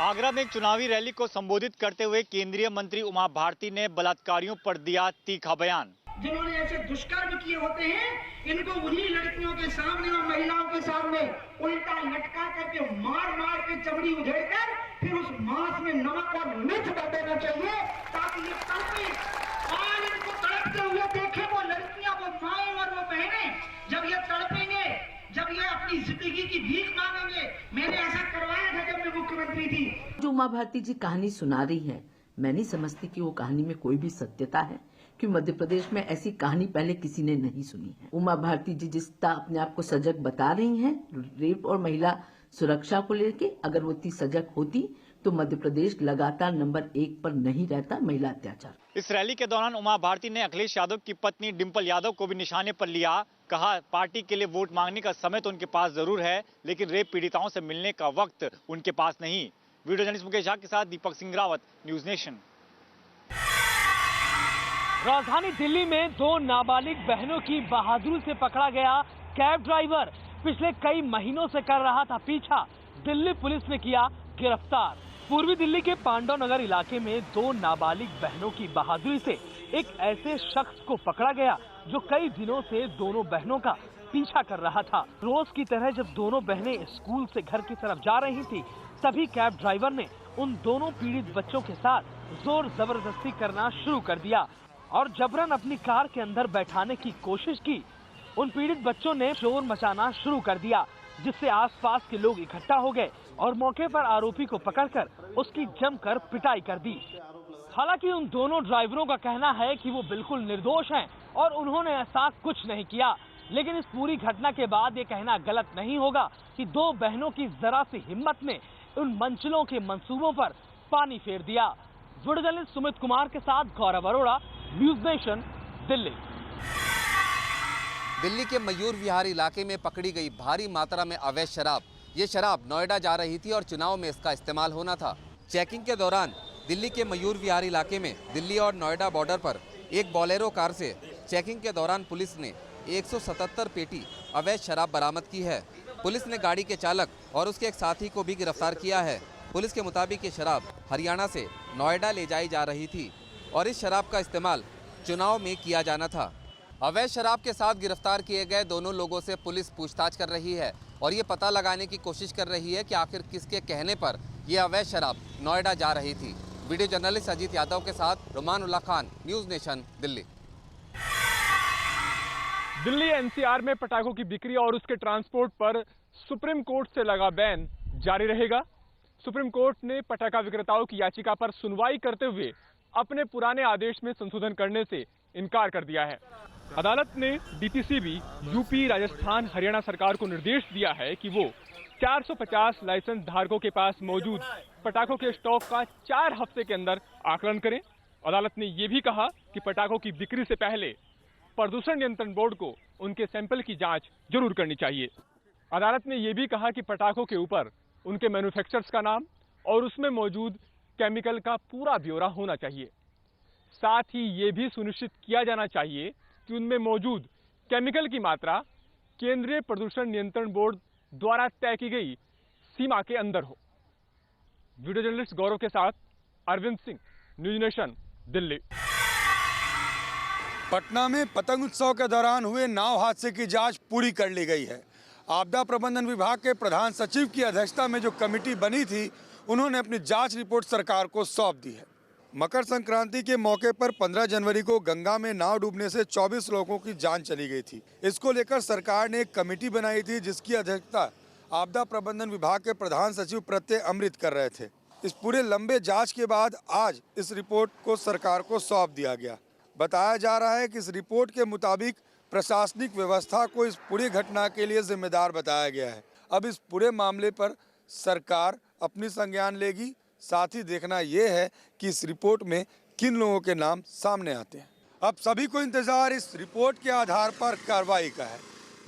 आगरा में एक चुनावी रैली को संबोधित करते हुए केंद्रीय मंत्री उमा भारती ने बलात्कारियों पर दिया तीखा बयान। जिन्होंने ऐसे दुष्कर्म किए होते हैं, इनको उन्हीं लड़कियों के सामने और महिलाओं के सामने उल्टा लटका करके मार मार के चमड़ी उधेड़कर फिर उस मांस में नमक और मिर्च डाल देना चाहिए, ताकि ये तड़पे और इनको तड़पते हुए देखे वो लड़कियां, वो माएं और वो बहनें। जब ये तड़पेंगे, जब ये अपनी जिंदगी की भीख मांगेंगे। मैंने ऐसा करवाया था जब मैं मुख्यमंत्री थी। जो उमा भारती जी कहानी सुना रही है, मैं नहीं समझती कि वो कहानी में कोई भी सत्यता है, कि मध्य प्रदेश में ऐसी कहानी पहले किसी ने नहीं सुनी है। उमा भारती जी जिस तरह अपने आप को सजग बता रही हैं रेप और महिला सुरक्षा को लेके, अगर वो इतनी सजग होती तो मध्य प्रदेश लगातार नंबर 1 पर नहीं रहता महिला अत्याचार। इस रैली के दौरान उमा भारती ने अखिलेश यादव की पत्नी डिंपल यादव को भी निशाने पर लिया। कहा, पार्टी के लिए वोट मांगने का समय तो उनके पास जरूर है, लेकिन रेप पीड़िताओं से मिलने का वक्त उनके पास नहीं। वीडियो जर्नलिस्ट मुकेश झा के साथ दीपक सिंह रावत, न्यूज नेशन। राजधानी दिल्ली में 2 नाबालिग बहनों की बहादुरी से पकड़ा गया कैब ड्राइवर। पिछले कई महीनों से कर रहा था पीछा, दिल्ली पुलिस ने किया गिरफ्तार। पूर्वी दिल्ली के पांडव नगर इलाके में 2 नाबालिग बहनों की बहादुरी से एक ऐसे शख्स को पकड़ा गया जो कई दिनों से दोनों बहनों का पीछा कर रहा था। रोज की तरह जब दोनों बहनें स्कूल से घर की तरफ जा रही थी, तभी कैब ड्राइवर ने उन दोनों पीड़ित बच्चों के साथ जोर जबरदस्ती करना शुरू कर दिया और जबरन अपनी कार के अंदर बैठाने की कोशिश की। उन पीड़ित बच्चों ने शोर मचाना शुरू कर दिया, जिससे आसपास के लोग इकट्ठा हो गए और मौके पर आरोपी को पकड़कर उसकी जमकर पिटाई कर दी। हालांकि उन दोनों ड्राइवरों का कहना है कि वो बिल्कुल निर्दोष हैं और उन्होंने ऐसा कुछ नहीं किया, लेकिन इस पूरी घटना के बाद ये कहना गलत नहीं होगा कि 2 बहनों की जरा सी हिम्मत ने उन मंचलों के मंसूबों पर पानी फेर दिया। वीडियो जर्नलिस्ट सुमित कुमार के साथ गौरव अरोड़ा, न्यूज नेशन, दिल्ली। दिल्ली के मयूर विहार इलाके में पकड़ी गई भारी मात्रा में अवैध शराब। ये शराब नोएडा जा रही थी और चुनाव में इसका इस्तेमाल होना था। चेकिंग के दौरान दिल्ली के मयूर विहार इलाके में दिल्ली और नोएडा बॉर्डर पर एक बोलेरो कार से चेकिंग के दौरान पुलिस ने 177 पेटी अवैध शराब बरामद की है। पुलिस ने गाड़ी के चालक और उसके एक साथी को भी गिरफ्तार किया है। पुलिस के मुताबिक ये शराब हरियाणा से नोएडा ले जाई जा रही थी और इस शराब का इस्तेमाल चुनाव में किया जाना था। अवैध शराब के साथ गिरफ्तार किए गए दोनों लोगों से पुलिस पूछताछ कर रही है और ये पता लगाने की कोशिश कर रही है कि आखिर किसके कहने पर यह अवैध शराब नोएडा जा रही थी। वीडियो जर्नलिस्ट अजीत यादव के साथ Ruman Ullah Khan, news nation, Delhi. Delhi NCR में पटाखों की बिक्री और उसके ट्रांसपोर्ट पर सुप्रीम कोर्ट से लगा बैन जारी रहेगा। सुप्रीम कोर्ट ने पटाखा विक्रेताओं की याचिका पर सुनवाई करते हुए अपने पुराने आदेश में संशोधन करने से इनकार कर दिया है। अदालत ने डीटीसीबी, यूपी, राजस्थान, हरियाणा सरकार को निर्देश दिया है कि वो 450 लाइसेंस धारकों के पास मौजूद पटाखों के स्टॉक का 4 हफ्ते के अंदर आकलन करें। अदालत ने ये भी कहा कि पटाखों की बिक्री से पहले प्रदूषण नियंत्रण बोर्ड को उनके सैंपल की जांच जरूर करनी चाहिए। अदालत ने ये भी कहा कि पटाखों के ऊपर उनके मैन्युफैक्चरर्स का नाम और उसमें मौजूद केमिकल का पूरा ब्यौरा होना चाहिए। साथ ही ये भी सुनिश्चित किया जाना चाहिए कि उनमें मौजूद केमिकल की मात्रा केंद्रीय प्रदूषण नियंत्रण बोर्ड द्वारा तय की गई सीमा के अंदर हो। वीडियो जर्नलिस्ट गौरव के साथ अरविंद सिंह, न्यूज नेशन, दिल्ली। पटना में पतंग उत्सव के दौरान हुए नाव हादसे की जांच पूरी कर ली गई है। आपदा प्रबंधन विभाग के प्रधान सचिव की अध्यक्षता में जो कमेटी बनी थी, उन्होंने अपनी जांच रिपोर्ट सरकार को सौंप दी है। मकर संक्रांति के मौके पर 15 जनवरी को गंगा में नाव डूबने से 24 लोगों की जान चली गई थी। इसको लेकर सरकार ने एक कमेटी बनाई थी, जिसकी अध्यक्षता आपदा प्रबंधन विभाग के प्रधान सचिव प्रत्यय अमृत कर रहे थे। इस पूरे लंबे जांच के बाद आज इस रिपोर्ट को सरकार को सौंप दिया गया। बताया जा रहा है कि इस रिपोर्ट के मुताबिक प्रशासनिक व्यवस्था को इस पूरी घटना के लिए जिम्मेदार बताया गया है। अब इस पूरे मामले पर सरकार अपनी संज्ञान लेगी। साथ ही देखना यह है कि इस रिपोर्ट में किन लोगों के नाम सामने आते हैं। अब सभी को इंतजार इस रिपोर्ट के आधार पर कार्रवाई का है।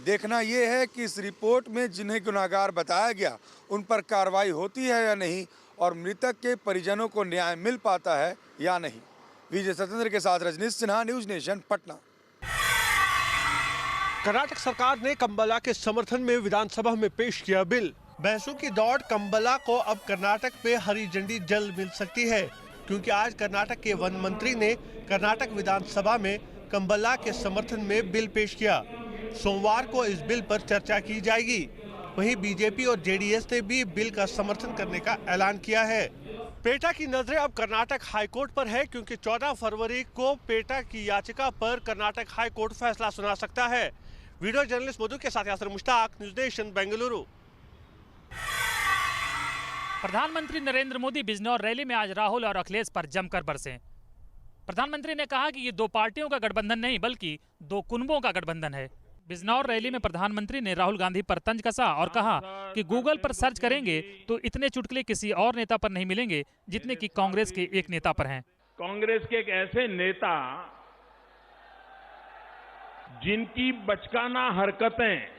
देखना यह है कि इस रिपोर्ट में जिन्हें गुनाहगार बताया गया उन पर कार्रवाई होती है या नहीं और मृतक के परिजनों को न्याय मिल पाता है या नहीं। विजय सत्येंद्र के साथ रजनीश सिन्हा, न्यूज नेशन, पटना। कर्नाटक सरकार ने कंबला के समर्थन में विधानसभा में पेश किया बिल। बहसों की दौड़ कंबला को अब कर्नाटक पे हरी झंडी जल्द मिल सकती है, क्योंकि आज कर्नाटक के वन मंत्री ने कर्नाटक विधानसभा में कंबला के समर्थन में बिल पेश किया। सोमवार को इस बिल पर चर्चा की जाएगी। वहीं बीजेपी और जेडीएस ने भी बिल का समर्थन करने का ऐलान किया है। पेटा की नजरें अब कर्नाटक हाईकोर्ट पर है, क्योंकि 14 फरवरी को पेटा की याचिका पर कर्नाटक हाईकोर्ट फैसला सुना सकता है। वीडियो जर्नलिस्ट मधु के साथ यासर मुश्ताक, न्यूज़ नेशन, बेंगलुरु। प्रधानमंत्री नरेंद्र मोदी बिजनौर रैली में आज राहुल और अखिलेश पर जमकर बरसे। प्रधानमंत्री ने कहा कि ये दो पार्टियों का गठबंधन नहीं बल्कि दो कुनबों का गठबंधन है। बिजनौर रैली में प्रधानमंत्री ने राहुल गांधी पर तंज कसा और कहा कि गूगल पर सर्च करेंगे तो इतने चुटकुले किसी और नेता पर नहीं मिलेंगे जितने कि कांग्रेस के एक नेता पर हैं। कांग्रेस के एक ऐसे नेता जिनकी बचकाना हरकतें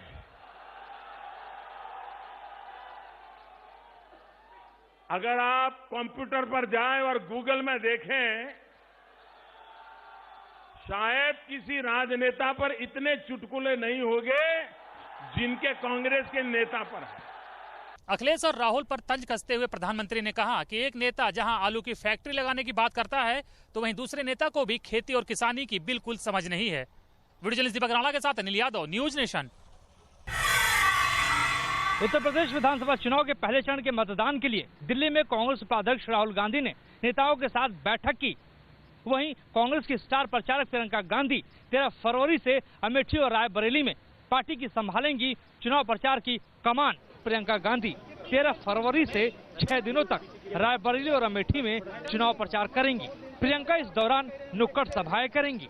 अगर आप कंप्यूटर पर जाएं और गूगल में देखें, शायद किसी राजनेता पर इतने चुटकुले नहीं होंगे जिनके कांग्रेस के नेता पर है। अखिलेश और राहुल पर तंज कसते हुए प्रधानमंत्री ने कहा कि एक नेता जहां आलू की फैक्ट्री लगाने की बात करता है तो वहीं दूसरे नेता को भी खेती और किसानी की बिल्कुल समझ नहीं है। वीडियो जर्नलिस्ट दीपक राणा के साथ अनिल यादव, न्यूज नेशन। उत्तर प्रदेश विधानसभा चुनाव के पहले चरण के मतदान के लिए दिल्ली में कांग्रेस उपाध्यक्ष राहुल गांधी ने नेताओं के साथ बैठक की। वहीं कांग्रेस की स्टार प्रचारक प्रियंका गांधी 13 फरवरी से अमेठी और रायबरेली में पार्टी की संभालेंगी चुनाव प्रचार की कमान। प्रियंका गांधी 13 फरवरी से 6 दिनों तक रायबरेली और अमेठी में चुनाव प्रचार करेंगी। प्रियंका इस दौरान नुक्कड़ सभाएं करेंगी।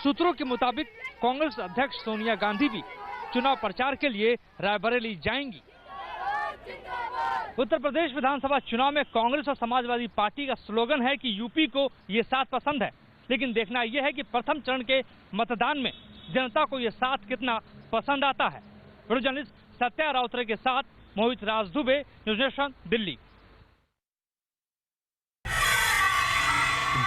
सूत्रों के मुताबिक कांग्रेस अध्यक्ष सोनिया गांधी भी चुनाव प्रचार के लिए रायबरेली जाएंगी। उत्तर प्रदेश विधानसभा चुनाव में कांग्रेस और समाजवादी पार्टी का स्लोगन है कि यूपी को ये साथ पसंद है, लेकिन देखना यह है कि प्रथम चरण के मतदान में जनता को ये साथ कितना पसंद आता है। वीडियो जर्नलिस्ट सत्या राउतरे के साथ Mohit Raj Dubey, news nation, Delhi.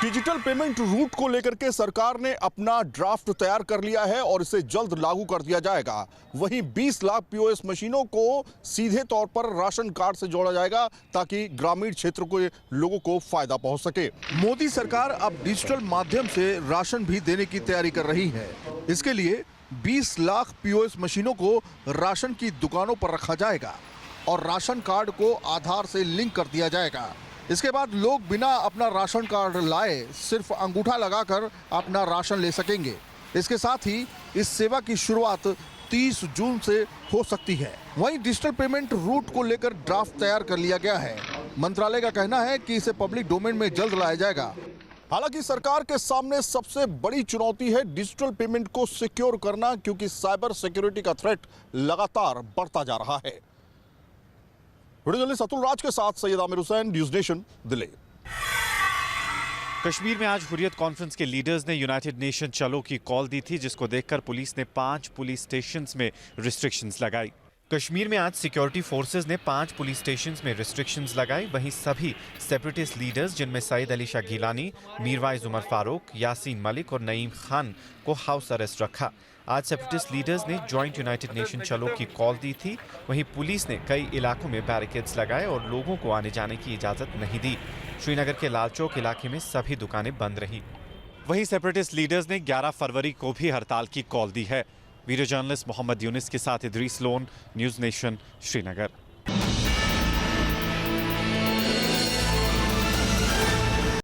Digital payment route को लेकर के सरकार ने अपना ड्राफ्ट तैयार कर लिया है और इसे जल्द लागू कर दिया जाएगा। वहीं 20 लाख पीओएस मशीनों को सीधे तौर पर राशन कार्ड से जोड़ा जाएगा ताकि ग्रामीण क्षेत्र के लोगों को फायदा पहुंच सके। मोदी सरकार अब डिजिटल माध्यम से राशन भी देने की तैयारी कर रही है। इसके लिए 20 लाख पीओएस मशीनों को राशन की दुकानों पर रखा जाएगा और राशन कार्ड को आधार से लिंक कर दिया जाएगा। इसके बाद लोग बिना अपना राशन कार्ड लाए सिर्फ अंगूठा लगाकर अपना राशन ले सकेंगे। इसके साथ ही इस सेवा की शुरुआत 30 जून से हो सकती है। वहीं डिजिटल पेमेंट रूट को लेकर ड्राफ्ट तैयार कर लिया गया है। मंत्रालय का कहना है कि इसे पब्लिक डोमेन में जल्द लाया जाएगा। हालांकि सरकार के सामने सबसे बड़ी चुनौती है डिजिटल पेमेंट को सिक्योर करना, क्योंकि साइबर सिक्योरिटी का थ्रेट लगातार बढ़ता जा रहा है। वीडियो जर्नलिस्ट अतुल राज के साथ सैयद आमिर हुसैन, न्यूज़ नेशन, दिल्ली। कश्मीर में आज हुर्रियत कॉन्फ्रेंस के लीडर्स ने यूनाइटेड नेशन चलो की कॉल दी थी, जिसको देखकर पुलिस ने 5 पुलिस स्टेशंस में रिस्ट्रिक्शंस लगाई। कश्मीर में आज सिक्योरिटी फोर्सेस ने 5 पुलिस स्टेशंस में रिस्ट्रिक्शंस लगाई। वहीं सभी सेपरेटिस्ट लीडर्स जिनमें सईद अली शाह गिलानी, मीरवाइज उमर फारूक, यासीन मलिक और नईम खान को हाउस अरेस्ट रखा। आज सेपरेटिस्ट लीडर्स ने जॉइंट यूनाइटेड नेशन चलो की कॉल दी थी। वहीं पुलिस ने कई इलाकों में बैरिकेड्स लगाए और लोगों को आने जाने की इजाज़त नहीं दी। श्रीनगर के लाल चौक इलाके में सभी दुकानें बंद रही। वहीं सेपरेटिस्ट लीडर्स ने 11 फरवरी को भी हड़ताल की कॉल दी है। वीडियो जर्नलिस्ट मोहम्मद यूनिस के साथ Idris loan, news nation, Srinagar.